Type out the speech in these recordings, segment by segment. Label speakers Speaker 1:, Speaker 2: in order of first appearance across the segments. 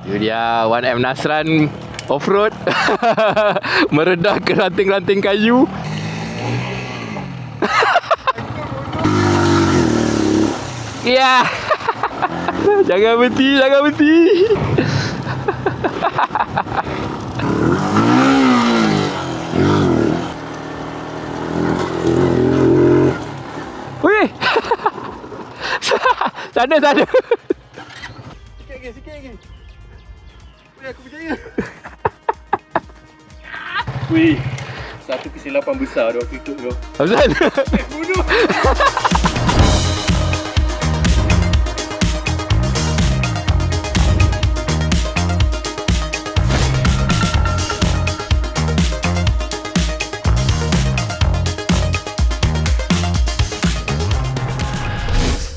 Speaker 1: Itu dia 1M Nasran off-road. Meredah ke ranting-ranting kayu. Ya. Jangan berhenti, jangan berhenti. Weh. Sana.
Speaker 2: Sikit lagi. Weh, aku percaya.
Speaker 3: Wih, satu kesilapan besar dah aku ikut kau.
Speaker 1: Abzal.
Speaker 3: Bunuh.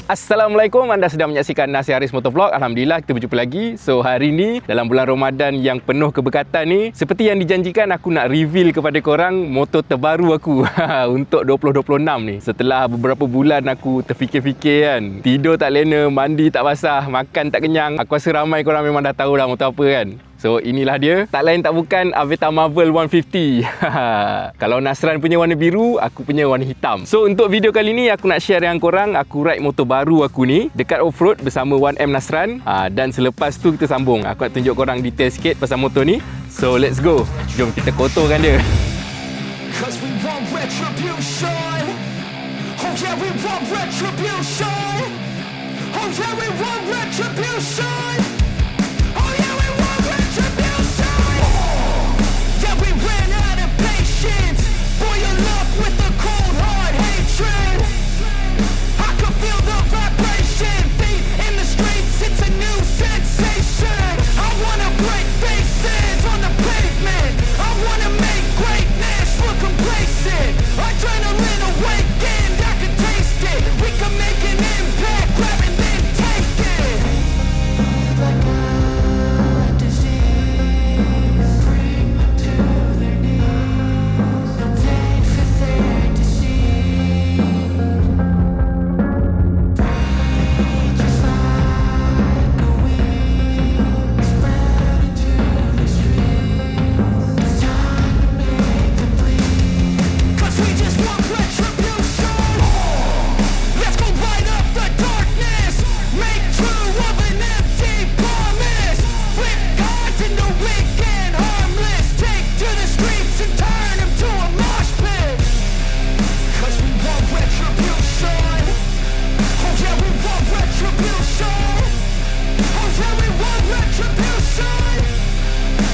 Speaker 1: Assalamualaikum, anda sedang menyaksikan Nasi Haris Motovlog. Alhamdulillah kita berjumpa lagi. So hari ni dalam bulan Ramadan yang penuh keberkatan ni, seperti yang dijanjikan, aku nak reveal kepada korang motor terbaru aku untuk 2026 ni. Setelah beberapa bulan aku terfikir-fikir kan, tidur tak lena, mandi tak basah, makan tak kenyang. Aku rasa ramai korang memang dah tahu dah motor apa kan. So inilah dia, tak lain tak bukan Aveta Marvel 150. Kalau Nasran punya warna biru, aku punya warna hitam. So untuk video kali ni aku nak share dengan korang, aku ride motor baru aku ni dekat off-road bersama 1M Nasran. Dan selepas tu kita sambung. Aku nak tunjuk korang detail sikit pasal motor ni. So let's go, jom kita kotorkan dia.
Speaker 4: Cause we want retribution. Oh yeah, we want retribution. Oh yeah, we want retribution. Oh yeah, we want retribution. Yeah, we ran out of patience. Boil up with the cold hard hatred. I can feel the vibration. Feet in the streets, it's a new sensation. I wanna break faces on the pavement. I wanna make greatness look complacent. Adrenaline awakened, I can taste it. We can make an impact, grab and then take it. Like a disease, bring them to their knees. Pain for their disease. Just like a weed, spread into the streets. It's time to make them bleed. 'Cause we just want retribution. Let's go light up the darkness. Make true of an empty promise. Flip cards into weak and harmless. Take to the streets and turn them to a mosh pit. 'Cause we want retribution. Oh yeah, we want retribution. Oh yeah, we want retribution.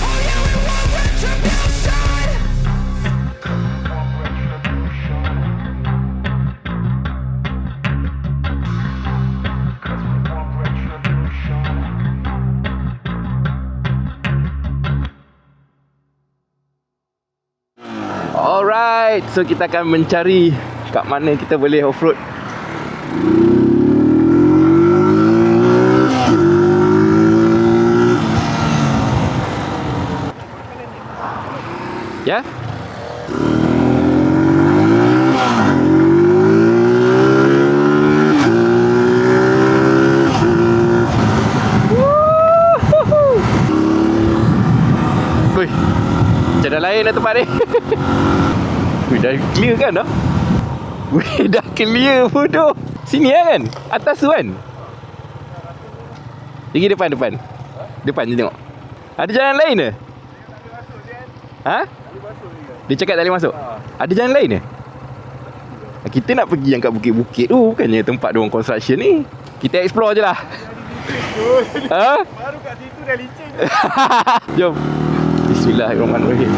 Speaker 4: Oh yeah, we want retribution.
Speaker 1: Alright, so kita akan mencari kat mana kita boleh off-road. Ya? Wih, macam dah lain dah tempat ni. Wih, dah clear kan dah? Wih, dah clear bodoh. Sini kan? Atas tu kan? Pergi depan. Depan je tengok. Ada jalan lain ke? Ha? Dia cakap tak boleh masuk? Ada jalan lain ke? Kita nak pergi yang kat bukit-bukit tu, bukannya tempat diorang construction ni. Kita explore je lah. Ha?
Speaker 2: Baru kat situ dah licin.
Speaker 1: Jom. Bismillahirrahmanirrahim.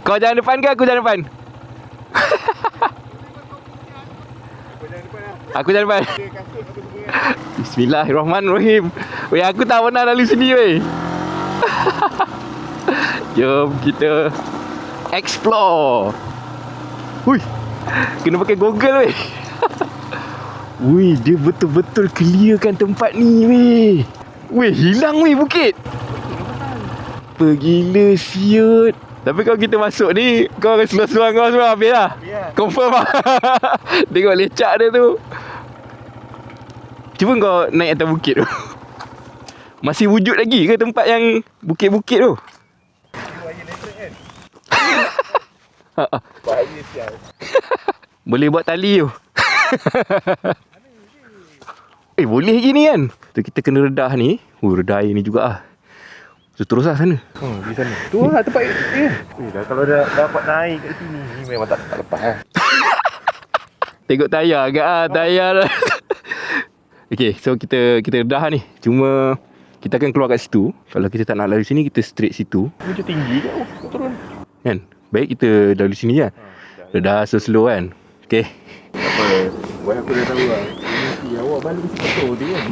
Speaker 1: Kau jalan depan ke aku jalan depan? Aku jalan depan. Bismillahirrahmanirrahim. Weh, aku tak pernah lalu sini weh. Jom kita explore. Hui, kena pakai Google weh. Wih, dia betul-betul clearkan tempat ni weh. Weh, hilang weh bukit. Pergila siut. Tapi kalau kita masuk ni, kau akan seluar-seluar kau semua habis lah.
Speaker 2: Yeah.
Speaker 1: Confirm lah. Tengok lecak dia tu. Cuba kau naik atas bukit tu. Masih wujud lagi ke tempat yang bukit-bukit tu?
Speaker 2: Bahaya sial.
Speaker 1: Boleh buat tali tu. Boleh lagi ni kan. Tu kita kena redah ni. Redah air ni juga lah. So, terus lah sana.
Speaker 2: Di sana. Tu lah tempat dia. Dah kalau dah dapat naik kat sini ni memang tak lepas lah.
Speaker 1: Tengok tayar agak lah. Tayar lah. Okay, so kita redah ni. Cuma kita akan keluar kat situ. Kalau kita tak nak lalu sini, kita straight situ.
Speaker 2: Macam tinggi ke? Turun.
Speaker 1: Kan? Baik kita lalu sini kan. Redah so slow kan. Okay.
Speaker 2: Apa? Buat aku dah tahu lah. Nanti awak balik mesti betul dia kan.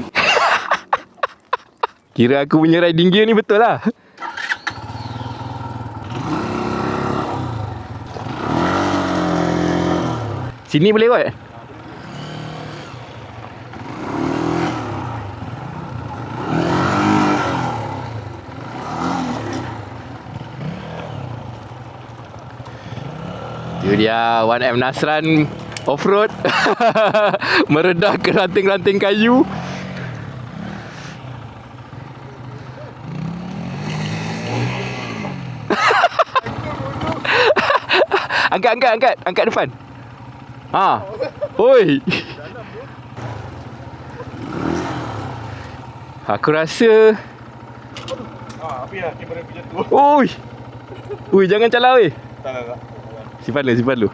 Speaker 1: Kira aku punya riding gear ni betul lah. Sini boleh kot? Itu dia 1M Nasran off-road. Meredah ke ranting-ranting kayu. Angkat depan. Oi. Aku rasa
Speaker 2: Apa ya? Kamera aku jatuh.
Speaker 1: Oi, jangan calar weh.
Speaker 2: Tak.
Speaker 1: Simpan lu.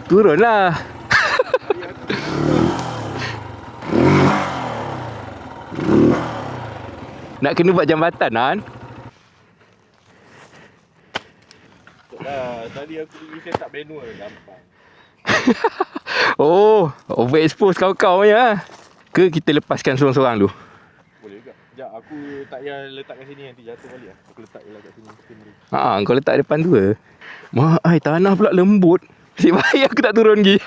Speaker 1: Turunlah. Nak kena buat jambatan kan?
Speaker 2: Tadi aku pergi set up manual gampang.
Speaker 1: Overexpose kau punya. Ke kita lepaskan sorang-sorang dulu?
Speaker 2: Boleh juga. Sekejap aku tak payah letak kat sini nanti jatuh balik lah. Aku letak je lah kat sini.
Speaker 1: Kau letak depan tu ke? Tanah pula lembut. Nasib baik aku tak turun lagi.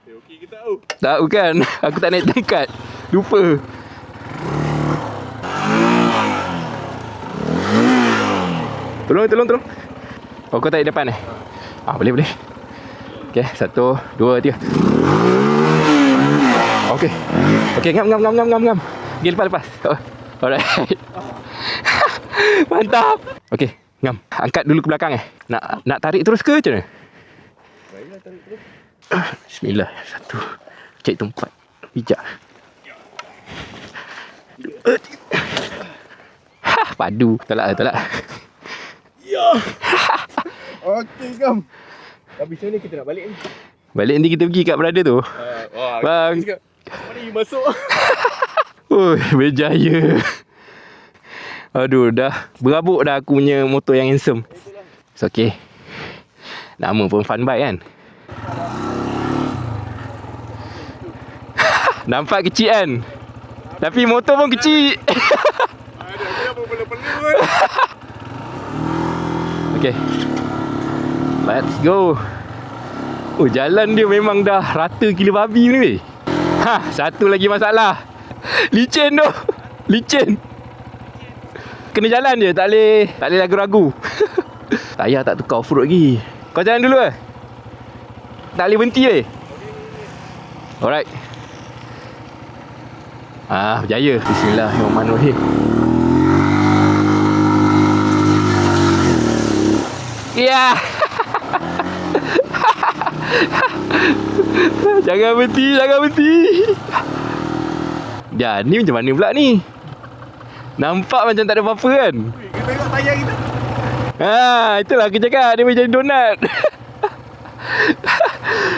Speaker 2: Okey ke tahu?
Speaker 1: Tahu kan? Aku tak naik tingkat. Lupa. Tolong. Kau tarik depan boleh. Okay, 1, 2, 3. Okay, ngam. Pergi lepas. Alright. Mantap. Okay, ngam. Angkat dulu ke belakang Nak tarik terus ke macam mana?
Speaker 2: Baiklah, tarik terus.
Speaker 1: Bismillah. 1. Cek tempat. Bijak. Padu. Tolak.
Speaker 2: Ya. Okey, Kam. Habis macam mana kita nak balik ni?
Speaker 1: Balik nanti kita pergi kat berada tu. Bang.
Speaker 2: Mana you masuk?
Speaker 1: Berjaya. Aduh, dah berabuk dah aku punya motor yang handsome. It's okay. Nama pun fun bike kan? Nampak kecil kan? Tapi motor pun kecil.
Speaker 2: Ada apa bela-bela.
Speaker 1: Okay. Let's go. Jalan dia memang dah rata gila babi ni weh. Satu lagi masalah. Licin tu. Licin. Kena jalan je, tak boleh ragu-ragu. Tayar tak tukar off-road lagi. Kau jalan dulu tak boleh berhenti Alright. Berjaya. Bismillahirrahmanirrahim. Ya. Jangan berhenti. Ni macam mana pula ni? Nampak macam tak ada apa-apa kan?
Speaker 2: Kita tengok tayar kita.
Speaker 1: Itulah aku cakap. Dia macam jadi donat.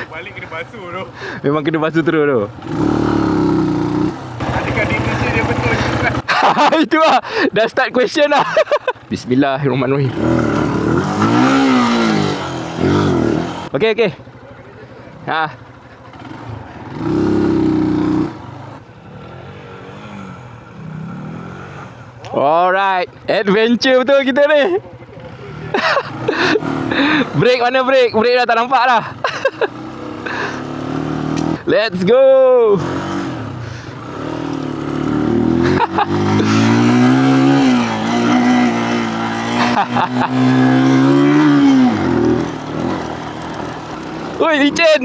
Speaker 2: Balik kena basuh tu.
Speaker 1: Memang kena basuh terus tu.
Speaker 2: Adakah Indonesia dia betul?
Speaker 1: Itu lah. Dah start question lah. Bismillahirrahmanirrahim. Okay. Alright. Adventure betul kita ni. Brake mana brake? Brake dah tak nampak dah. Let's go. Oi, licin.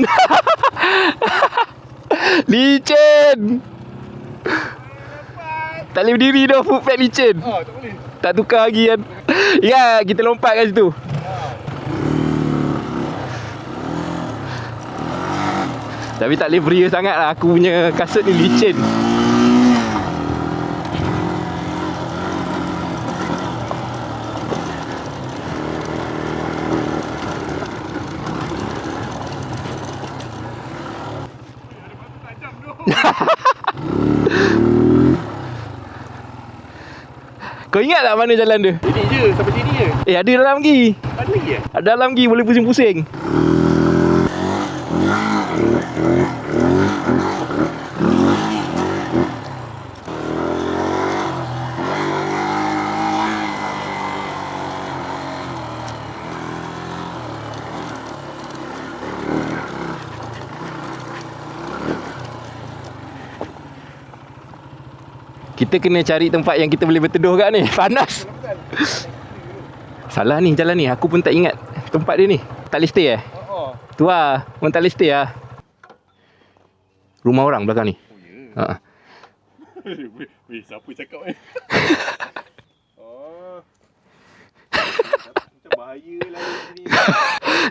Speaker 1: Licin. Tak boleh berdiri dah, foot pad licin.
Speaker 2: Tak boleh.
Speaker 1: Tak tukar lagi kan. Ya, kita lompat kat situ. Tapi tak boleh beria sangat lah. Aku punya kasut ni licin. Kau ingat tak mana jalan dia?
Speaker 2: Sini je, sampai sini je.
Speaker 1: Ada dalam lagi.
Speaker 2: Ada lagi eh?
Speaker 1: Ada dalam lagi, boleh pusing-pusing. Kita kena cari tempat yang kita boleh berteduh kat ni. Panas. Salah ni jalan ni. Aku pun tak ingat tempat dia ni. Tak boleh stay eh? Tu lah. Orang tak boleh stay lah. Rumah orang belakang ni.
Speaker 2: Oh, ya.
Speaker 3: Weh, siapa cakap ni?
Speaker 2: Oh. Macam bahaya lah ni.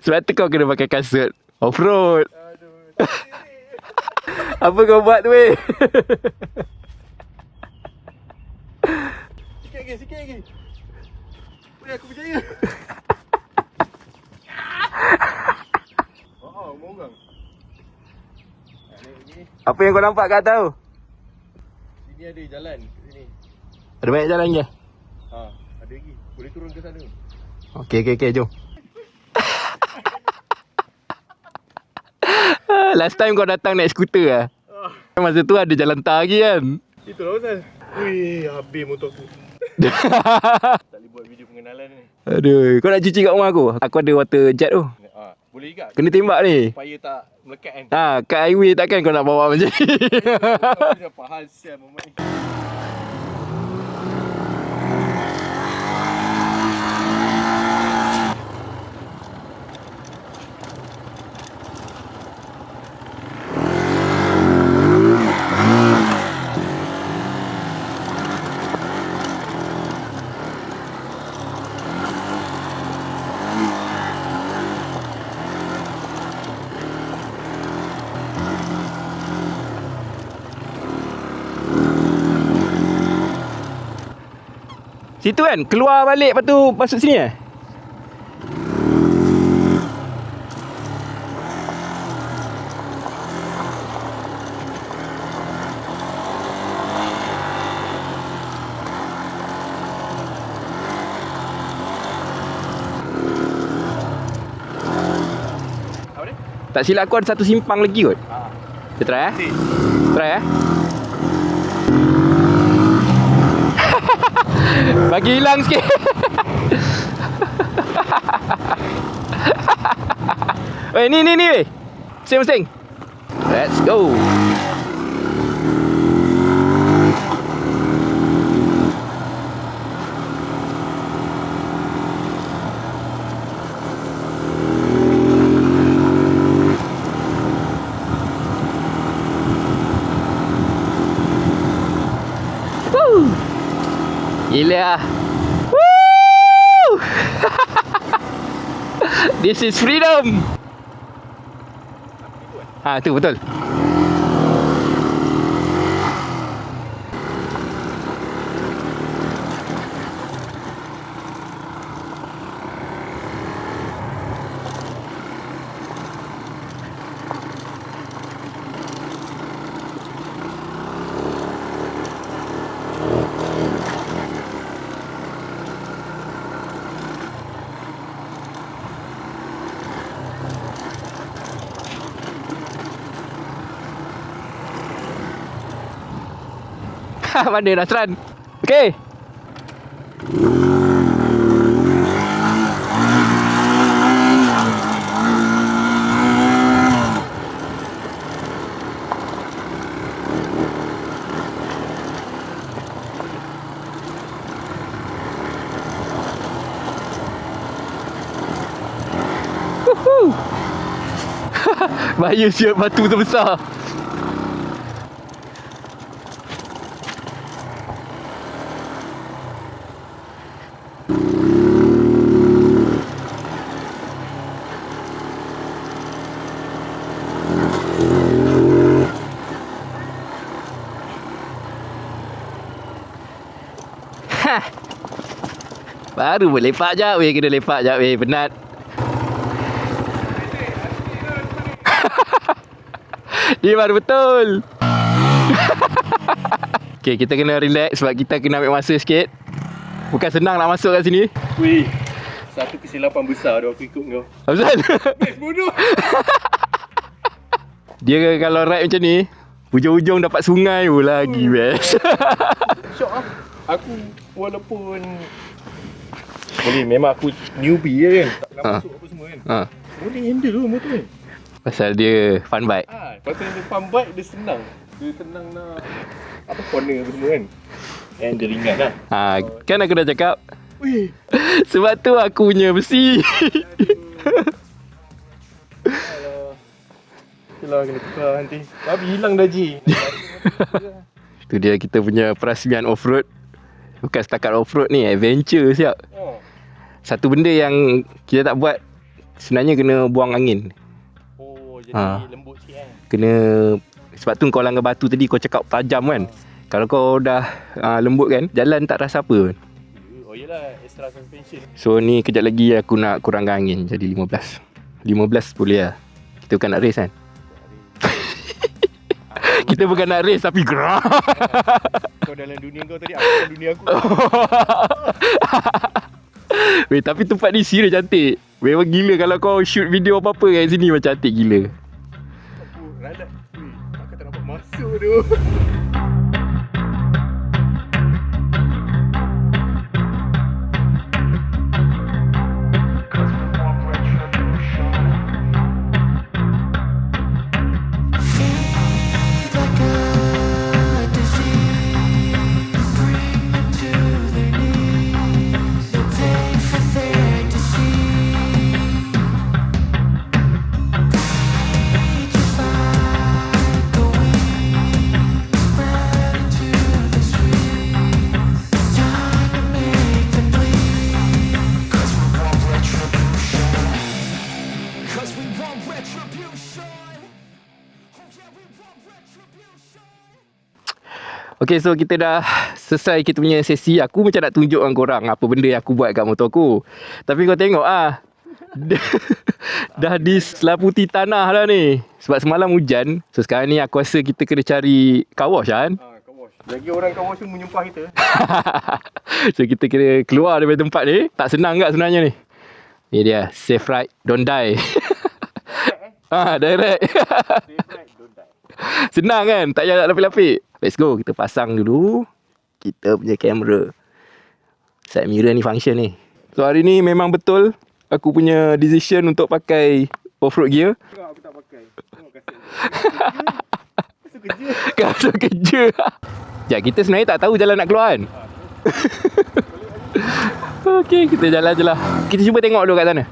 Speaker 1: Sebab tu kau kena pakai kasut off-road.
Speaker 2: Aduh. Tak boleh ni.
Speaker 1: Apa kau buat tu weh?
Speaker 2: Sikit lagi. Weh, aku berjaya. Rumah orang. Nak naik lagi.
Speaker 1: Apa yang kau nampak kat atas tu?
Speaker 2: Sini ada jalan. Kat sini.
Speaker 1: Ada banyak jalan je.
Speaker 2: Ada lagi. Boleh turun ke sana.
Speaker 1: Okey, jom. Last time kau datang naik skuter lah. Masa tu ada jalan tar lagi kan?
Speaker 2: Itulah pasal. Weh, habis motor aku. Tak boleh buat video pengenalan ni.
Speaker 1: Aduh, kau nak cuci kat rumah aku? Aku ada water jet tu.
Speaker 2: Boleh juga.
Speaker 1: Kena tembak ni.
Speaker 2: Supaya tak melekat kan.
Speaker 1: Kat highway takkan kau nak bawa macam ni.
Speaker 2: Aku dah faham sial moment ni.
Speaker 1: Situ kan? Keluar balik lepas tu masuk sini eh?
Speaker 2: Apa dia?
Speaker 1: Tak silap aku ada satu simpang lagi kot. Kita try eh? Try eh? Bagi hilang sikit. Weh, ni weh. Pusing. Let's go. Woo. Gila. Woo! This is freedom. Tu betul. Mana Nasran? Okey. Bahaya siap batu tu besar. Baru boleh lepak jap weh, kena lepak jap weh, penat. Dia baru betul. Okay, kita kena relax sebab kita kena ambil masa sikit. Bukan senang nak masuk kat sini.
Speaker 3: Weh, satu kesilapan besar dah aku ikut kau.
Speaker 1: Afzal.
Speaker 3: Best bodoh.
Speaker 1: Dia kalau ride macam ni, hujung-hujung dapat sungai pun lagi best.
Speaker 3: Syok lah. Aku walaupun memang aku newbie je kan, tak pernah masuk apa semua kan, boleh handle tu motor ni.
Speaker 1: Pasal dia fun bike.
Speaker 3: Lepas tu dia pump bike, dia senang. Dia senang nak apa corner apa semua kan. And dia ringan lah.
Speaker 1: Kan aku dah cakap.
Speaker 3: Weh,
Speaker 1: Sebab tu aku punya besi.
Speaker 3: itulah kena tukar nanti. Tapi hilang dah Ji.
Speaker 1: Tu dia kita punya perasmian off-road. Bukan setakat off-road ni, adventure siap.
Speaker 3: Oh.
Speaker 1: Satu benda yang kita tak buat, sebenarnya kena buang angin.
Speaker 3: Oh, jadi lembut sikit kan.
Speaker 1: Kena, sebab tu kau langgar batu tadi kau cakap tajam kan. Kalau kau dah lembut kan, jalan tak rasa apa pun.
Speaker 3: Oh yelah, extra suspension.
Speaker 1: So ni kejap lagi aku nak kurangkan angin jadi 15 boleh lah. Kita bukan nak race kan. Kita bukan nak race tapi gerak.
Speaker 3: Kau dalam dunia kau tadi, aku dalam dunia aku.
Speaker 1: Weh, tapi tempat ni serius cantik. Memang gila kalau kau shoot video apa-apa kat sini macam cantik gila.
Speaker 3: Aku ralat. Weh, aku tak dapat masuk tu.
Speaker 1: Okay, so kita dah selesai kita punya sesi. Aku macam nak tunjuk dengan korang apa benda yang aku buat kat motor aku. Tapi kau tengok dah diselaputi tanah dah ni. Sebab semalam hujan. So sekarang ni aku rasa kita kena cari car wash kan.
Speaker 3: Car wash. Lagi orang car wash tu menyumpah kita.
Speaker 1: So kita kena keluar daripada tempat ni. Tak senang kat sebenarnya ni. Ni dia, safe ride, don't die. Direct.
Speaker 3: Safe ride, don't die.
Speaker 1: Senang kan? Tak payah nak lapik-lapik. Let's go. Kita pasang dulu kita punya kamera. Side mirror ni function ni. So hari ni memang betul aku punya decision untuk pakai off-road gear.
Speaker 3: Aku tak pakai. Tengok kasih. Masuk kerja.
Speaker 1: Kasut kerja. Sekejap, kita sebenarnya tak tahu jalan nak keluar kan? Okay, kita jalan je lah. Kita cuba tengok dulu kat sana.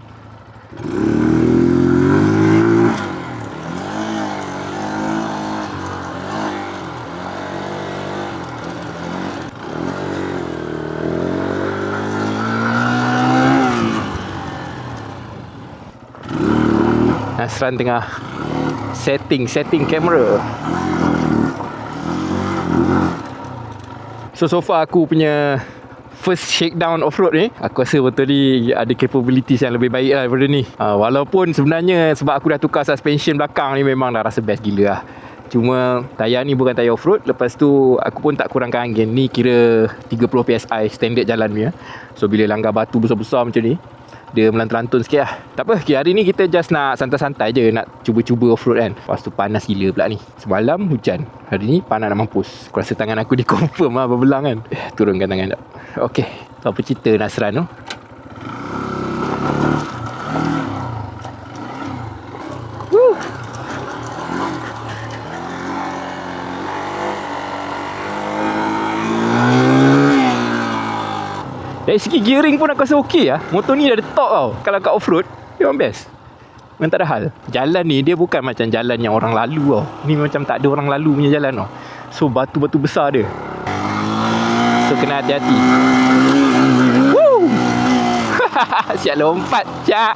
Speaker 1: Nasran tengah setting kamera. So far aku punya first shakedown off-road ni, aku rasa betul ni ada capabilities yang lebih baik lah daripada ni. Walaupun sebenarnya sebab aku dah tukar suspension belakang ni memang dah rasa best gila lah. Cuma tayar ni bukan tayar off-road. Lepas tu aku pun tak kurangkan angin. Ni kira 30 PSI standard jalan ni. So bila langgar batu besar-besar macam ni, dia melantun-lantun sikit lah. Tak apa, okay, hari ni kita just nak santai-santai je, nak cuba-cuba off-road kan. Lepas tu panas gila pula ni. Semalam hujan, hari ni panas nak mampus. Aku rasa tangan aku dikonfirm lah berbelang kan. Turunkan tangan tak. Okay, apa cerita Nasran tu? Dari segi gearing pun aku rasa okey lah. Motor ni dah ada torque tau. Kalau kat off-road, memang best. Memang tak ada hal. Jalan ni dia bukan macam jalan yang orang lalu tau. Ni macam tak ada orang lalu punya jalan tau. So batu-batu besar dia. So kena hati-hati. Woo! Siap lompat, Cak.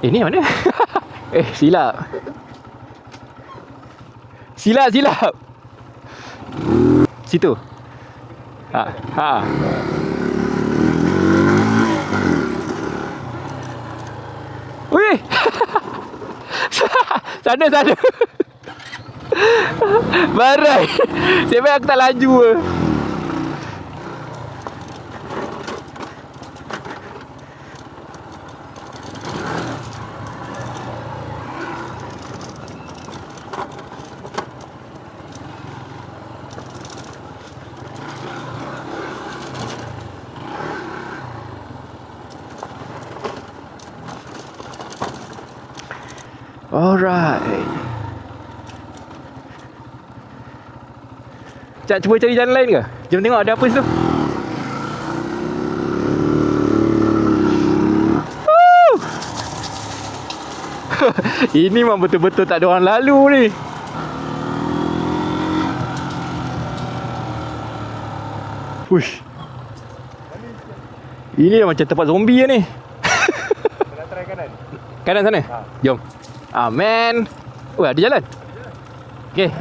Speaker 1: Ni mana? Silap. Silap. Situ. Ha. Wih. Sana. Barai. Sebab aku tak laju ke. Alright. Cak, cuba cari jalan lain ke? Jom tengok ada apa situ. Ini memang betul-betul tak ada orang lalu ni. Uish. Ini dah macam tempat zombie ni.
Speaker 3: Nak try kanan.
Speaker 1: Kanan sana? Jom. Man. Oh, ada jalan. Okay.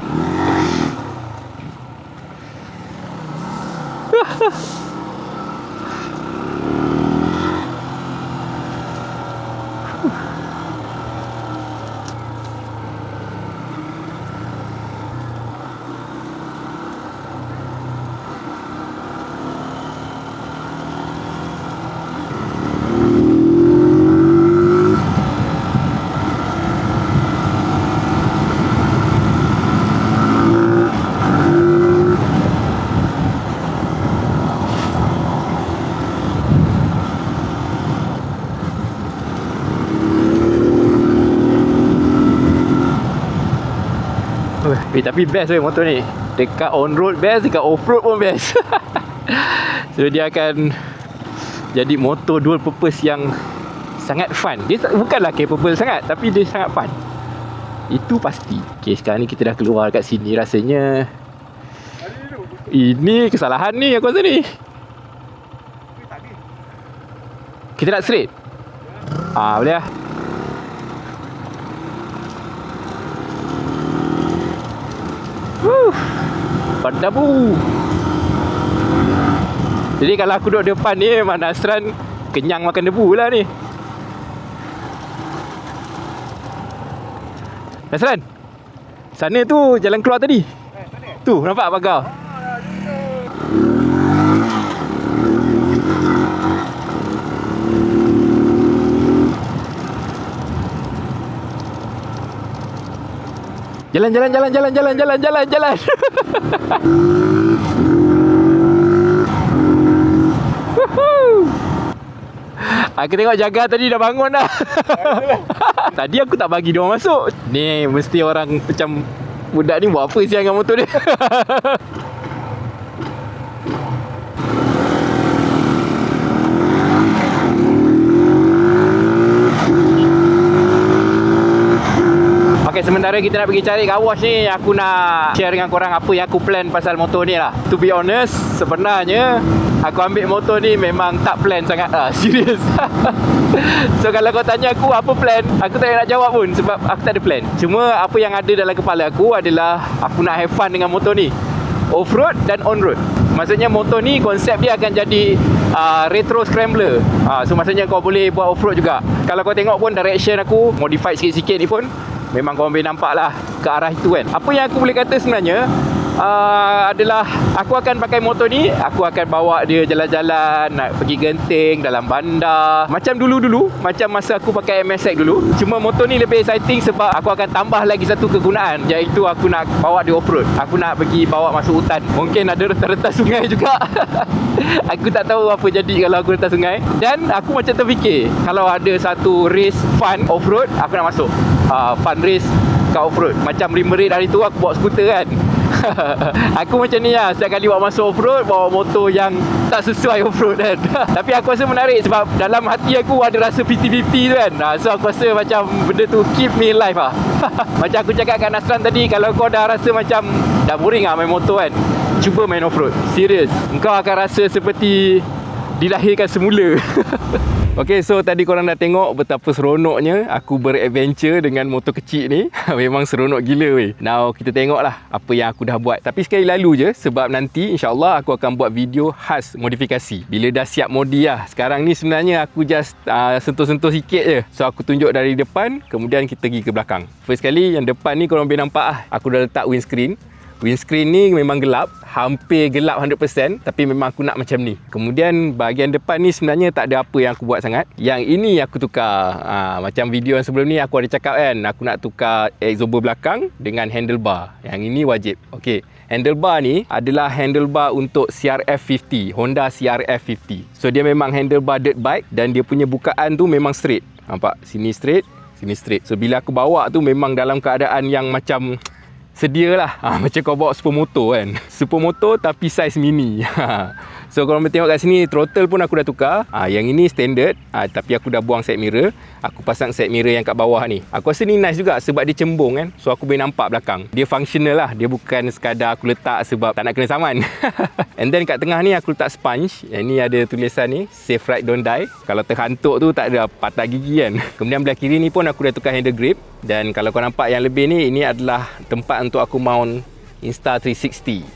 Speaker 1: Tapi best weh motor ni. Dekat on road best, dekat off road pun best. So dia akan jadi motor dual purpose yang sangat fun. Dia bukanlah capable sangat, tapi dia sangat fun. Itu pasti. Okay, sekarang ni kita dah keluar kat sini. Rasanya ini kesalahan ni aku rasa ni. Kita nak straight. Boleh lah. Padabu. Jadi kalau aku duduk depan ni, memang Nasran kenyang makan debu lah ni. Nasran, sana tu jalan keluar tadi. Tu nampak pagar. Jalan. Aku tengok jaga tadi dah bangun dah. Tadi aku tak bagi dia orang masuk. Ni mesti orang macam budak ni buat apa siang dengan motor dia. Okay, sementara kita nak pergi cari car wash ni, aku nak share dengan korang apa yang aku plan pasal motor ni lah. To be honest, sebenarnya aku ambil motor ni memang tak plan sangat lah. Serius. So kalau kau tanya aku apa plan, aku tak nak jawab pun sebab aku tak ada plan. Cuma apa yang ada dalam kepala aku adalah aku nak have fun dengan motor ni, off-road dan on-road. Maksudnya motor ni konsep dia akan jadi retro scrambler. So maksudnya kau boleh buat off-road juga. Kalau kau tengok pun direction aku modified sikit-sikit ni pun memang kau boleh nampak lah ke arah itu kan. Apa yang aku boleh kata sebenarnya, adalah aku akan pakai motor ni, aku akan bawa dia jalan-jalan, nak pergi Genting, dalam bandar. Macam dulu-dulu, macam masa aku pakai MSX dulu. Cuma motor ni lebih exciting sebab aku akan tambah lagi satu kegunaan, iaitu aku nak bawa dia off-road. Aku nak pergi bawa masuk hutan. Mungkin ada rentas-rentas sungai juga. Aku tak tahu apa jadi kalau aku rentas sungai. Dan aku macam terfikir, kalau ada satu race fun off-road, aku nak masuk. Fun race kat off-road. Macam Rimmerit hari tu aku bawa skuter kan. Aku macam ni lah, setiap kali bawa masuk off-road, bawa motor yang tak sesuai off-road kan. Tapi aku rasa menarik sebab dalam hati aku ada rasa 50-50 tu kan. So aku rasa macam benda tu keep me alive lah. Macam aku cakap kat Nasran tadi, kalau kau dah rasa macam dah boring lah main motor kan, cuba main off-road. Serius, engkau akan rasa seperti dilahirkan semula. Okay, so tadi korang dah tengok betapa seronoknya aku beradventure dengan motor kecil ni. Memang seronok gila weh. Now kita tengoklah apa yang aku dah buat. Tapi sekali lalu je, sebab nanti insyaAllah aku akan buat video khas modifikasi bila dah siap modi lah. Sekarang ni sebenarnya aku just sentuh-sentuh sikit je. So aku tunjuk dari depan, kemudian kita pergi ke belakang. First kali yang depan ni korang boleh nampak lah, aku dah letak windscreen. Windscreen ni memang gelap, hampir gelap 100%, tapi memang aku nak macam ni. Kemudian bahagian depan ni sebenarnya tak ada apa yang aku buat sangat. Yang ini aku tukar, macam video yang sebelum ni aku ada cakap kan, aku nak tukar exober belakang dengan handlebar. Yang ini wajib. Okey, handlebar ni adalah handlebar untuk CRF50, Honda CRF50. So dia memang handlebar dirt bike dan dia punya bukaan tu memang straight. Nampak? Sini straight, sini straight. So bila aku bawa tu memang dalam keadaan yang macam sedia lah. Macam kau bawa supermoto kan. Supermoto tapi size mini. So korang boleh tengok kat sini, throttle pun aku dah tukar. Yang ini standard, tapi aku dah buang side mirror. Aku pasang side mirror yang kat bawah ni. Aku rasa ni nice juga sebab dia cembung kan. So aku boleh nampak belakang. Dia functional lah. Dia bukan sekadar aku letak sebab tak nak kena saman. And then kat tengah ni aku letak sponge. Yang ni ada tulisan ni, safe ride don't die. Kalau terhantuk tu tak ada patah gigi kan. Kemudian belah kiri ni pun aku dah tukar handle grip. Dan kalau kau nampak yang lebih ni, ini adalah tempat untuk aku mount Insta360.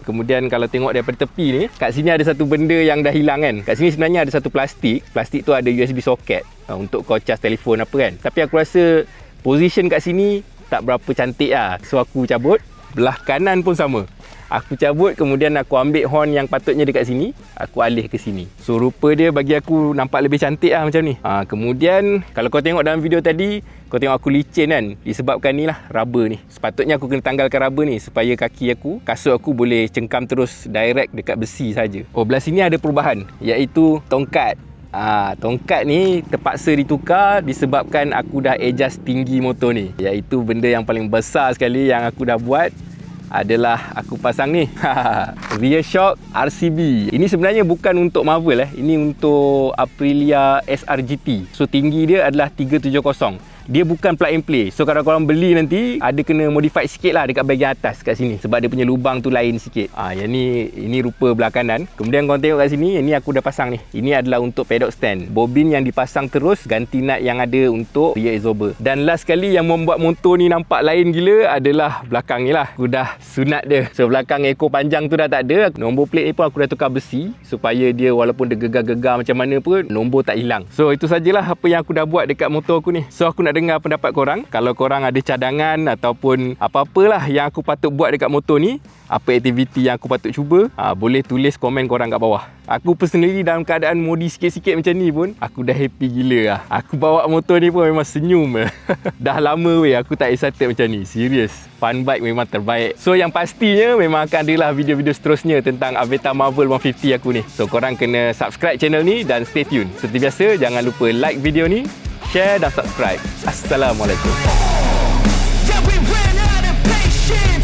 Speaker 1: Kemudian kalau tengok daripada tepi ni, kat sini ada satu benda yang dah hilang kan. Kat sini sebenarnya ada satu plastik. Plastik tu ada USB socket untuk kau charge telefon apa kan. Tapi aku rasa position kat sini tak berapa cantik lah. So aku cabut. Belah kanan pun sama. Aku cabut, kemudian aku ambil horn yang patutnya dekat sini, aku alih ke sini. So rupa dia bagi aku nampak lebih cantik lah macam ni. Kemudian kalau kau tengok dalam video tadi, kau tengok aku licin kan, disebabkan ni lah rubber ni. Sepatutnya aku kena tanggalkan rubber ni supaya kaki aku, kasut aku boleh cengkam terus direct dekat besi saja. Oh, belah sini ada perubahan, iaitu tongkat. Tongkat ni terpaksa ditukar disebabkan aku dah adjust tinggi motor ni. Iaitu benda yang paling besar sekali yang aku dah buat adalah aku pasang ni. Rear shock RCB. Ini sebenarnya bukan untuk Marvel ini untuk Aprilia SRGT. So tinggi dia adalah 370. Dia bukan plug and play. So kalau korang beli nanti, ada kena modify sikit lah dekat bahagian atas kat sini. Sebab dia punya lubang tu lain sikit. Yang ni, ini rupa belah kanan. Kemudian korang tengok kat sini, ini aku dah pasang ni. Ini adalah untuk pedok stand. Bobin yang dipasang terus, ganti nut yang ada untuk rear exober. Dan last sekali yang membuat motor ni nampak lain gila adalah belakang ni lah. Aku dah sunat dia. So belakang ekor panjang tu dah tak ada. Nombor plate ni pun aku dah tukar besi supaya dia walaupun dia gegar-gegar macam mana pun, nombor tak hilang. So itu sajalah apa yang aku dah buat dekat motor aku ni. So aku nak dengar pendapat korang. Kalau korang ada cadangan ataupun apa-apalah yang aku patut buat dekat motor ni, apa aktiviti yang aku patut cuba, boleh tulis komen korang kat bawah. Aku personally dalam keadaan modi sikit-sikit macam ni pun, aku dah happy gila lah. Aku bawa motor ni pun memang senyum. Dah lama weh aku tak excited macam ni. Serius, fun bike memang terbaik. So yang pastinya memang akan adalah video-video seterusnya tentang Aveta Marvel 150 aku ni. So korang kena subscribe channel ni dan stay tune. Seperti biasa, jangan lupa like video ni, share dan subscribe. Assalamualaikum.
Speaker 4: Yeah, we ran out of patience.